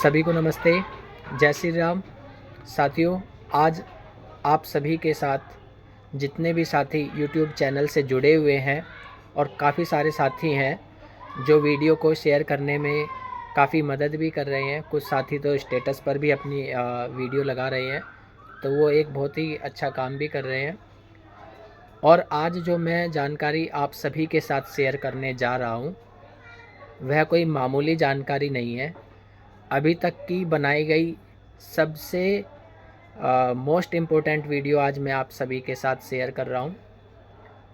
सभी को नमस्ते, जय श्री राम। साथियों, आज आप सभी के साथ जितने भी साथी यूट्यूब चैनल से जुड़े हुए हैं और काफ़ी सारे साथी हैं जो वीडियो को शेयर करने में काफ़ी मदद भी कर रहे हैं। कुछ साथी तो स्टेटस पर भी अपनी वीडियो लगा रहे हैं, तो वो एक बहुत ही अच्छा काम भी कर रहे हैं। और आज जो मैं जानकारी आप सभी के साथ शेयर करने जा रहा हूँ, वह कोई मामूली जानकारी नहीं है। अभी तक की बनाई गई सबसे मोस्ट इम्पोर्टेंट वीडियो आज मैं आप सभी के साथ शेयर कर रहा हूँ।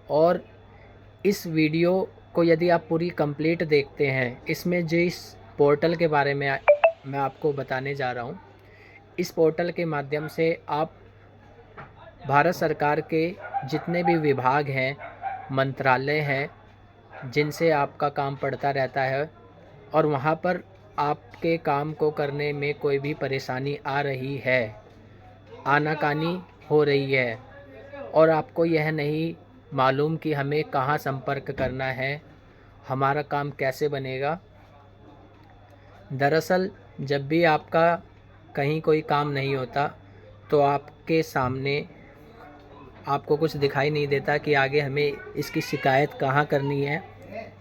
और इस वीडियो को यदि आप पूरी कंप्लीट देखते हैं, इसमें जिस पोर्टल के बारे में मैं आपको बताने जा रहा हूँ, इस पोर्टल के माध्यम से आप भारत सरकार के जितने भी विभाग हैं, मंत्रालय हैं, जिनसे आपका काम पड़ता रहता है, और वहाँ पर आपके काम को करने में कोई भी परेशानी आ रही है, आनाकानी हो रही है और आपको यह नहीं मालूम कि हमें कहाँ संपर्क करना है, हमारा काम कैसे बनेगा। दरअसल जब भी आपका कहीं कोई काम नहीं होता तो आपके सामने आपको कुछ दिखाई नहीं देता कि आगे हमें इसकी शिकायत कहाँ करनी है,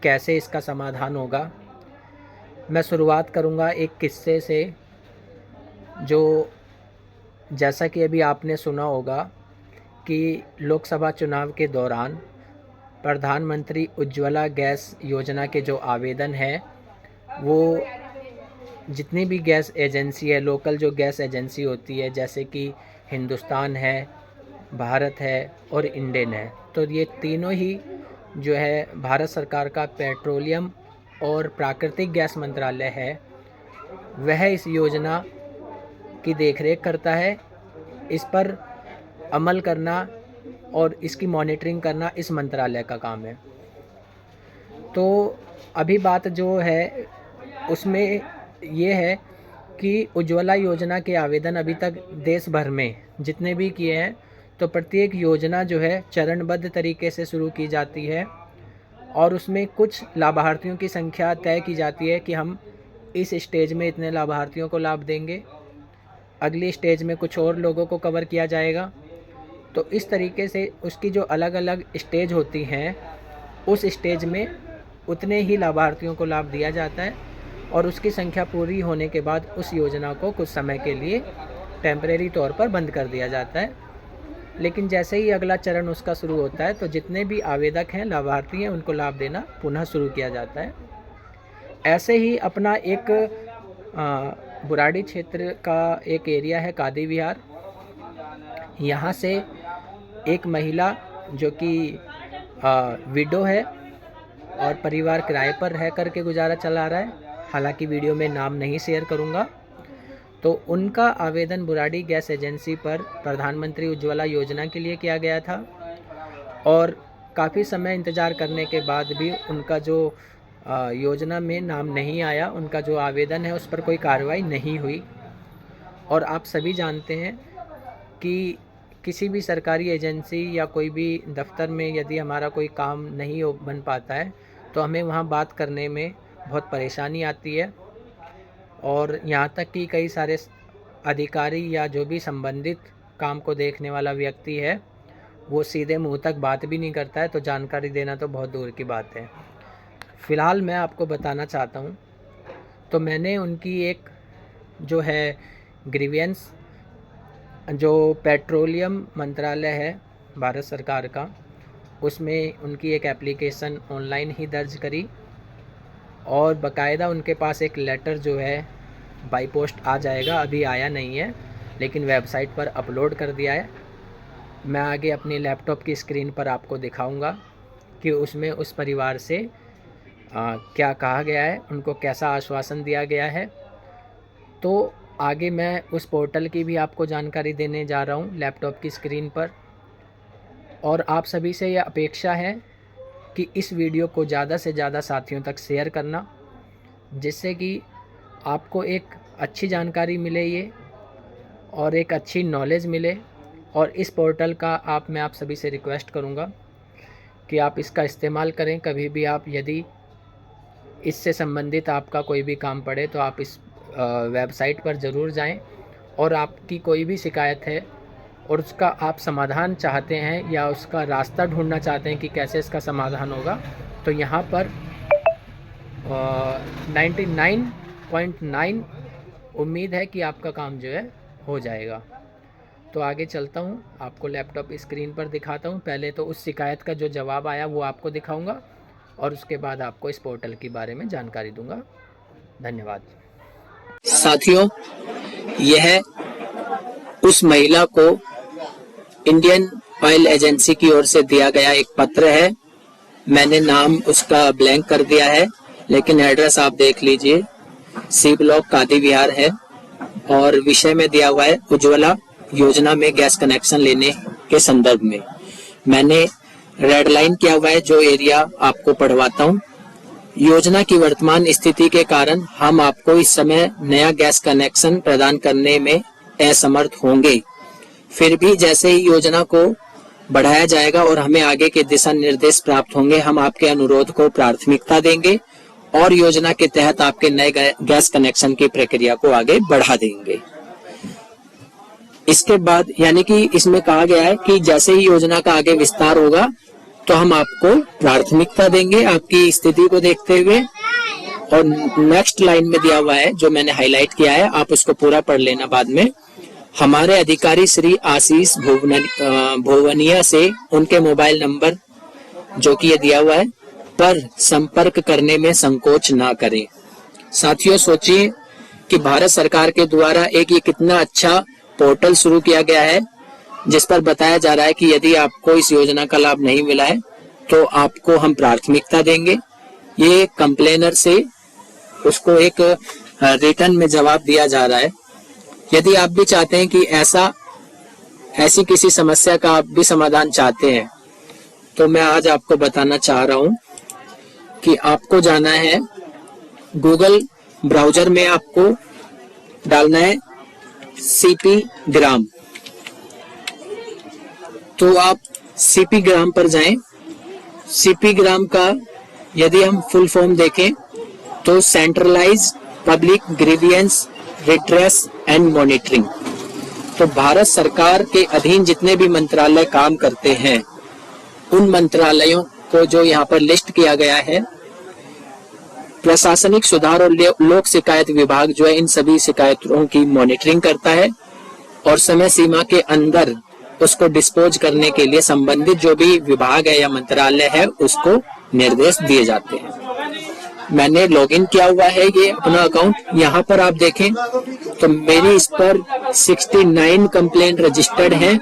कैसे इसका समाधान होगा। मैं शुरुआत करूँगा एक किस्से से, जो जैसा कि अभी आपने सुना होगा कि लोकसभा चुनाव के दौरान प्रधानमंत्री उज्ज्वला गैस योजना के जो आवेदन है, वो जितनी भी गैस एजेंसी है, लोकल जो गैस एजेंसी होती है, जैसे कि हिंदुस्तान है, भारत है और इंडेन है, तो ये तीनों ही जो है भारत सरकार का पेट्रोलियम और प्राकृतिक गैस मंत्रालय है, वह इस योजना की देखरेख करता है। इस पर अमल करना और इसकी मॉनिटरिंग करना इस मंत्रालय का काम है। तो अभी बात जो है उसमें ये है कि उज्ज्वला योजना के आवेदन अभी तक देश भर में जितने भी किए हैं, तो प्रत्येक योजना जो है चरणबद्ध तरीके से शुरू की जाती है और उसमें कुछ लाभार्थियों की संख्या तय की जाती है कि हम इस स्टेज में इतने लाभार्थियों को लाभ देंगे, अगली स्टेज में कुछ और लोगों को कवर किया जाएगा। तो इस तरीके से उसकी जो अलग अलग स्टेज होती हैं, उस स्टेज में उतने ही लाभार्थियों को लाभ दिया जाता है और उसकी संख्या पूरी होने के बाद उस योजना को कुछ समय के लिए टेम्परेरी तौर पर बंद कर दिया जाता है। लेकिन जैसे ही अगला चरण उसका शुरू होता है, तो जितने भी आवेदक हैं, लाभार्थी हैं, उनको लाभ देना पुनः शुरू किया जाता है। ऐसे ही अपना एक बुराड़ी क्षेत्र का एक एरिया है, कादी विहार। यहाँ से एक महिला जो कि विडो है और परिवार किराए पर रह कर के गुजारा चला रहा है, हालांकि वीडियो में नाम नहीं शेयर करूँगा, तो उनका आवेदन बुराड़ी गैस एजेंसी पर प्रधानमंत्री उज्ज्वला योजना के लिए किया गया था और काफ़ी समय इंतज़ार करने के बाद भी उनका जो योजना में नाम नहीं आया, उनका जो आवेदन है उस पर कोई कार्रवाई नहीं हुई। और आप सभी जानते हैं कि किसी भी सरकारी एजेंसी या कोई भी दफ्तर में यदि हमारा कोई काम नहीं बन पाता है, तो हमें वहाँ बात करने में बहुत परेशानी आती है और यहाँ तक कि कई सारे अधिकारी या जो भी संबंधित काम को देखने वाला व्यक्ति है, वो सीधे मुंह तक बात भी नहीं करता है, तो जानकारी देना तो बहुत दूर की बात है। फ़िलहाल मैं आपको बताना चाहता हूँ, तो मैंने उनकी एक जो है ग्रीवेंस, जो पेट्रोलियम मंत्रालय है भारत सरकार का, उसमें उनकी एक एप्लीकेशन ऑनलाइन ही दर्ज करी और बाकायदा उनके पास एक लेटर जो है बाई पोस्ट आ जाएगा, अभी आया नहीं है लेकिन वेबसाइट पर अपलोड कर दिया है। मैं आगे अपनी लैपटॉप की स्क्रीन पर आपको दिखाऊंगा कि उसमें उस परिवार से क्या कहा गया है, उनको कैसा आश्वासन दिया गया है। तो आगे मैं उस पोर्टल की भी आपको जानकारी देने जा रहा हूँ लैपटॉप की स्क्रीन पर। और आप सभी से यह अपेक्षा है कि इस वीडियो को ज़्यादा से ज़्यादा साथियों तक शेयर करना, जिससे कि आपको एक अच्छी जानकारी मिले ये और एक अच्छी नॉलेज मिले। और इस पोर्टल का मैं आप सभी से रिक्वेस्ट करूँगा कि आप इसका इस्तेमाल करें। कभी भी आप यदि इससे संबंधित आपका कोई भी काम पड़े, तो आप इस वेबसाइट पर ज़रूर जाएं और आपकी कोई भी शिकायत है और उसका आप समाधान चाहते हैं या उसका रास्ता ढूंढना चाहते हैं कि कैसे इसका समाधान होगा, तो यहाँ पर 99.9 उम्मीद है कि आपका काम जो है हो जाएगा। तो आगे चलता हूँ, आपको लैपटॉप स्क्रीन पर दिखाता हूँ। पहले तो उस शिकायत का जो जवाब आया वो आपको दिखाऊंगा और उसके बाद आपको इस पोर्टल के बारे में जानकारी दूंगा। धन्यवाद। साथियों, यह उस महिला को इंडियन ऑयल एजेंसी की ओर से दिया गया एक पत्र है। मैंने नाम उसका ब्लैंक कर दिया है, लेकिन एड्रेस आप देख लीजिए, सी ब्लॉक कादी विहार है और विषय में दिया हुआ है उज्ज्वला योजना में गैस कनेक्शन लेने के संदर्भ में। मैंने रेड लाइन किया हुआ है जो एरिया आपको पढ़वाता हूँ। योजना की वर्तमान स्थिति के कारण हम आपको इस समय नया गैस कनेक्शन प्रदान करने में असमर्थ होंगे। फिर भी जैसे ही योजना को बढ़ाया जाएगा और हमें आगे के दिशा निर्देश प्राप्त होंगे, हम आपके अनुरोध को प्राथमिकता देंगे और योजना के तहत आपके नए गैस कनेक्शन की प्रक्रिया को आगे बढ़ा देंगे। इसके बाद यानी कि इसमें कहा गया है कि जैसे ही योजना का आगे विस्तार होगा तो हम आपको प्राथमिकता देंगे आपकी स्थिति को देखते हुए। और नेक्स्ट लाइन में दिया हुआ है जो मैंने हाईलाइट किया है, आप उसको पूरा पढ़ लेना बाद में। हमारे अधिकारी श्री आशीष भोवनिया से उनके मोबाइल नंबर जो कि ये दिया हुआ है पर संपर्क करने में संकोच ना करें। साथियों, सोचिए कि भारत सरकार के द्वारा एक ये कितना अच्छा पोर्टल शुरू किया गया है जिस पर बताया जा रहा है कि यदि आपको इस योजना का लाभ नहीं मिला है तो आपको हम प्राथमिकता देंगे। ये कंप्लेनर से उसको एक रिटर्न में जवाब दिया जा रहा है। यदि आप भी चाहते हैं कि ऐसी किसी समस्या का आप भी समाधान चाहते हैं तो मैं आज आपको बताना चाह रहा हूं कि आपको जाना है गूगल ब्राउजर में, आपको डालना है सीपी ग्राम। तो आप सीपी ग्राम पर जाएं। सीपी ग्राम का यदि हम फुल फॉर्म देखें तो centralize public grievance redress and monitoring. तो भारत सरकार के अधीन जितने भी मंत्रालय काम करते हैं उन मंत्रालयों को जो यहाँ पर लिस्ट किया गया है, प्रशासनिक सुधार और लोक शिकायत विभाग जो है इन सभी शिकायतों की मॉनिटरिंग करता है और समय सीमा के अंदर उसको डिस्पोज करने के लिए संबंधित जो भी विभाग है या मंत्रालय है उसको निर्देश दिए जाते हैं। मैंने लॉगिन किया हुआ है ये अपना अकाउंट। यहाँ पर आप देखें तो मेरी इस पर 69 कंप्लेंट रजिस्टर्ड हैं,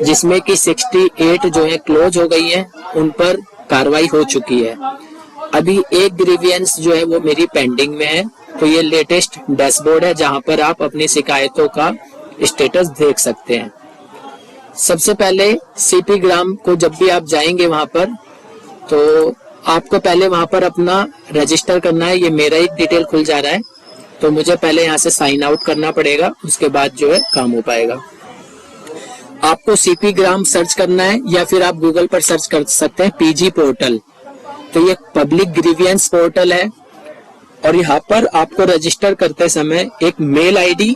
जिसमें कि 68 जो है क्लोज हो गई है, उन पर कार्रवाई हो चुकी है। अभी एक ग्रीवियंस जो है वो मेरी पेंडिंग में है। तो ये लेटेस्ट डैशबोर्ड है जहां पर आप अपनी शिकायतों का स्टेटस देख सकते हैं। सबसे पहले सीपी ग्राम को जब भी आप जाएंगे वहां पर तो आपको पहले वहां पर अपना रजिस्टर करना है। ये मेरा ही डिटेल खुल जा रहा है तो मुझे पहले यहाँ से साइन आउट करना पड़ेगा, उसके बाद जो है काम हो पाएगा। आपको सीपी ग्राम सर्च करना है या फिर आप गूगल पर सर्च कर सकते हैं पीजी पोर्टल। तो ये पब्लिक ग्रीवियंस पोर्टल है और यहाँ पर आपको रजिस्टर करते समय एक मेल आईडी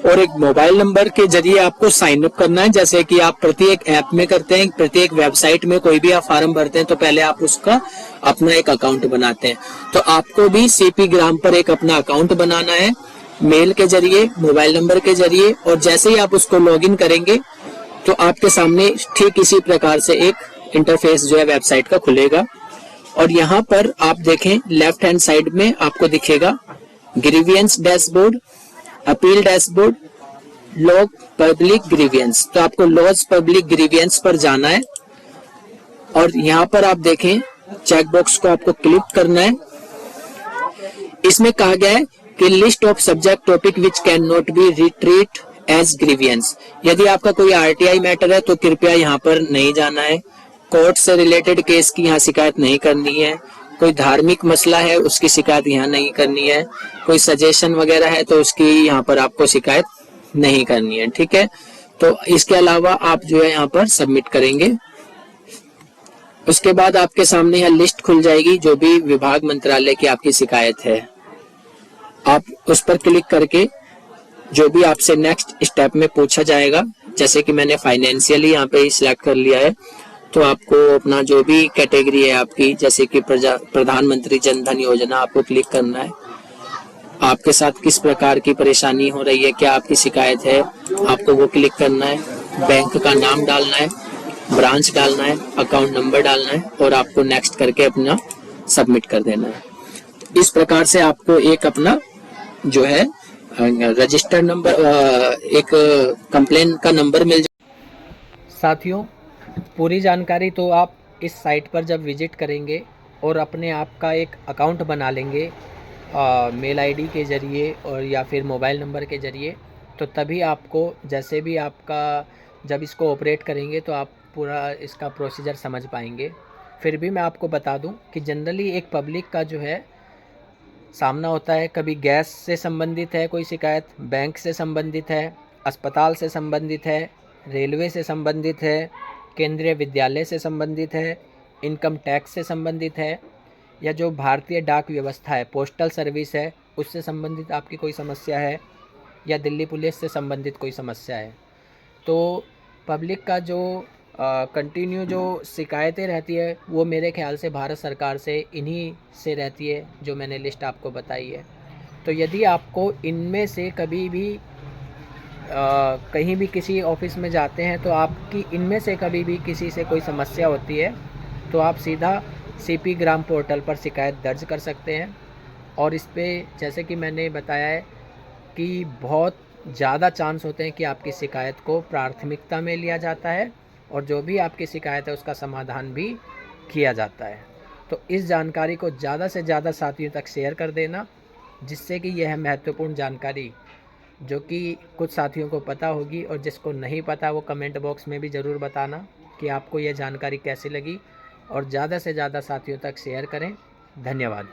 और एक मोबाइल नंबर के जरिए आपको साइन अप करना है। जैसे कि आप प्रत्येक ऐप में करते हैं, प्रत्येक वेबसाइट में कोई भी आप फॉर्म भरते हैं तो पहले आप उसका अपना एक अकाउंट बनाते हैं। तो आपको भी सीपी ग्राम पर एक अपना अकाउंट बनाना है मेल के जरिए, मोबाइल नंबर के जरिए। और जैसे ही आप उसको लॉगिन करेंगे तो आपके सामने ठीक इसी प्रकार से एक इंटरफेस जो है वेबसाइट का खुलेगा। और यहाँ पर आप देखें लेफ्ट हैंड साइड में आपको दिखेगा grievance dashboard, appeal dashboard, log public grievance. तो आपको लॉज पब्लिक ग्रीवियंस पर जाना है और यहाँ पर आप देखें चेक बॉक्स को आपको क्लिक करना है। इसमें कहा गया है कि list of subject topic which can not be retreat as grievance. यदि आपका कोई आरटीआई मैटर है तो कृपया यहाँ पर नहीं जाना है। कोर्ट से रिलेटेड केस की यहाँ शिकायत नहीं करनी है। कोई धार्मिक मसला है उसकी शिकायत यहाँ नहीं करनी है। कोई सजेशन वगैरह है तो उसकी यहाँ पर आपको शिकायत नहीं करनी है। ठीक है, तो इसके अलावा आप जो है यहाँ पर सबमिट करेंगे। उसके बाद आपके सामने यहाँ लिस्ट खुल जाएगी जो भी विभाग मंत्रालय की आपकी शिकायत है। आप उस पर क्लिक करके जो भी आपसे नेक्स्ट स्टेप में पूछा जाएगा, जैसे कि मैंने फाइनेंशियली यहाँ पे सिलेक्ट कर लिया है, तो आपको अपना जो भी कैटेगरी है आपकी, जैसे कि प्रधानमंत्री जन धन योजना, आपको क्लिक करना है। आपके साथ किस प्रकार की परेशानी हो रही है, क्या आपकी शिकायत है, आपको वो क्लिक करना है। बैंक का नाम डालना है, ब्रांच डालना है, अकाउंट नंबर डालना है और आपको नेक्स्ट करके अपना सबमिट कर देना है। इस प्रकार से आपको एक अपना जो है रजिस्टर्ड नंबर, एक कंप्लेन का नंबर मिल जाए। साथियों, पूरी जानकारी तो आप इस साइट पर जब विजिट करेंगे और अपने आप का एक अकाउंट बना लेंगे मेल आईडी के ज़रिए और या फिर मोबाइल नंबर के ज़रिए, तो तभी आपको जैसे भी आपका जब इसको ऑपरेट करेंगे तो आप पूरा इसका प्रोसीजर समझ पाएंगे। फिर भी मैं आपको बता दूं कि जनरली एक पब्लिक का जो है सामना होता है, कभी गैस से संबंधित है कोई शिकायत, बैंक से संबंधित है, अस्पताल से संबंधित है, रेलवे से संबंधित है, केंद्रीय विद्यालय से संबंधित है, इनकम टैक्स से संबंधित है, या जो भारतीय डाक व्यवस्था है, पोस्टल सर्विस है, उससे संबंधित आपकी कोई समस्या है, या दिल्ली पुलिस से संबंधित कोई समस्या है। तो पब्लिक का जो कंटिन्यू जो शिकायतें रहती है वो मेरे ख्याल से भारत सरकार से इन्हीं से रहती है, जो मैंने लिस्ट आपको बताई है। तो यदि आपको इनमें से कभी भी कहीं भी किसी ऑफिस में जाते हैं तो आपकी इनमें से कभी भी किसी से कोई समस्या होती है तो आप सीधा सीपी ग्राम पोर्टल पर शिकायत दर्ज कर सकते हैं। और इस पे जैसे कि मैंने बताया है कि बहुत ज़्यादा चांस होते हैं कि आपकी शिकायत को प्राथमिकता में लिया जाता है और जो भी आपकी शिकायत है उसका समाधान भी किया जाता है। तो इस जानकारी को ज़्यादा से ज़्यादा साथियों तक शेयर कर देना, जिससे कि यह महत्वपूर्ण जानकारी जो कि कुछ साथियों को पता होगी और जिसको नहीं पता वो कमेंट बॉक्स में भी ज़रूर बताना कि आपको यह जानकारी कैसी लगी, और ज़्यादा से ज़्यादा साथियों तक शेयर करें। धन्यवाद।